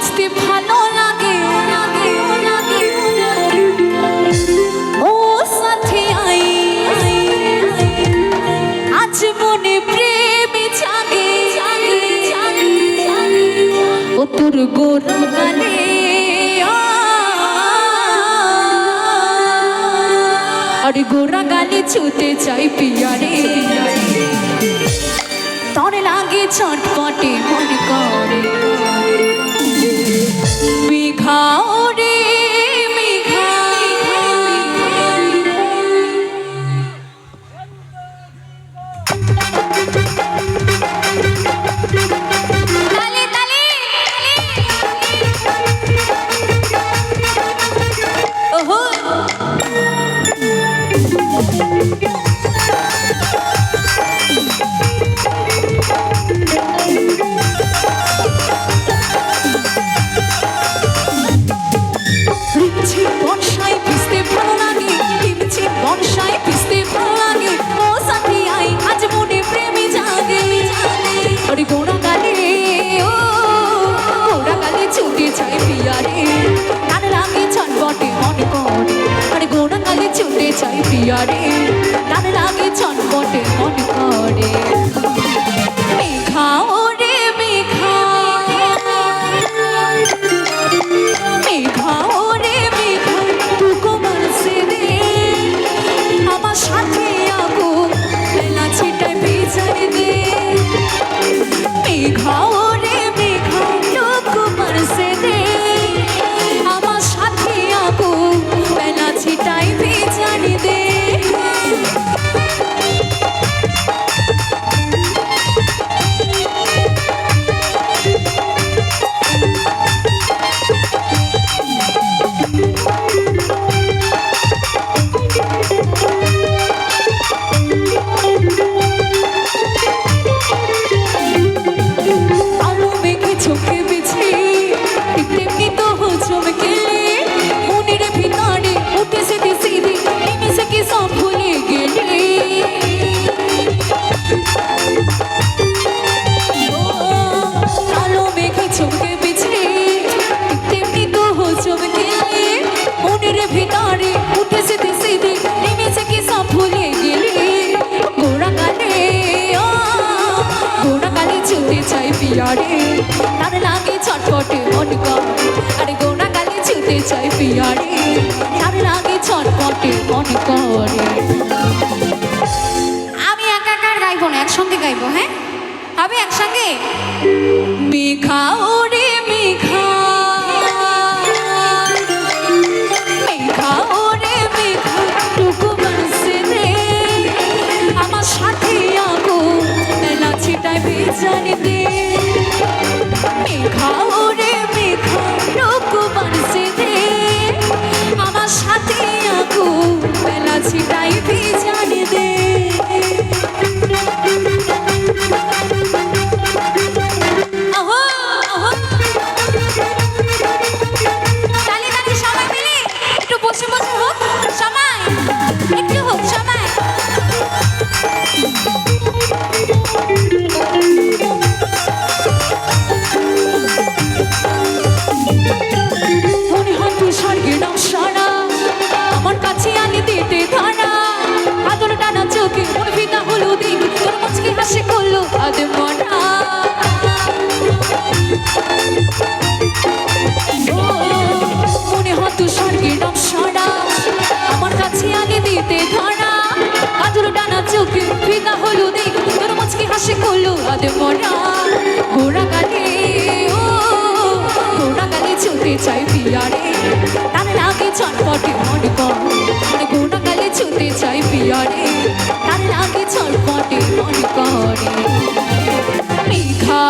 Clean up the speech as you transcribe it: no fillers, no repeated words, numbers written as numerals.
ভিজতে ভালো লাগে ও সাথী আই আজ মনে প্রেম জাগে ও তোর গোরা গালে আরে গোরা গালে ছুতে চাই পিয়া রে তোর লাগে ছটপটে মন করে মেঘাও রে মেঘা তালে তালে ওহো বর্ষায় ভিজতে ভালো লাগে বর্ষায় ভিজতে ভালো লাগে ও সাথী আই আজ মনে প্রেমে জাগে আরে গোড়া গালে ও গোড়া গালে ছুটে চাই পিয়া রে তার লাগে ছটপটে মন করে আরে গোড়া গালে ছুটে চাই পিয়া রে তার লাগে ছটপটে মন করে মেঘা ও রে মেঘা মেঘা ও রে মেঘা তুকো বরসে দে আমার সাথে আগো বেলা ছিটায় ভিজাই দে মেঘা ও রে মেঘা তুকো বরসে দে আমার সাথে আগো বেলা ছিটায় ভিজাই দে তার লাগে ছটপটে মন করে আরে গোনা গালে ছুতে চাই পিয়া রে তার লাগে ছটপটে মন করে আমি একাকার গাইবো না একসঙ্গে গাইবো হ্যাঁ হবে একসঙ্গে মেঘা ও রে মেঘা মেঘা ও রে মেঘা টুকু বরসে দে আমার সাথে আগো বেলা ছিটায় ভিজাই দে মেঘা ও রে মেঘা টুকু বরসে দে আমার সাথে আগো বেলা ছিটায় ভিজাই দে আমার কাছে আগে দিতে ধরা আদর টানা চোখে ফিদা হলো দেখ তোর মুচকি হাসি করলো আদে মরা গোড়া গালে ও গোড়া গালে ছুতে চাই পিয়া রে তার লাগে ছটপটে মন করে গোড়া গালে ছুতে চাই পিয়া রে তার লাগে ছটপটে মন করে মেঘা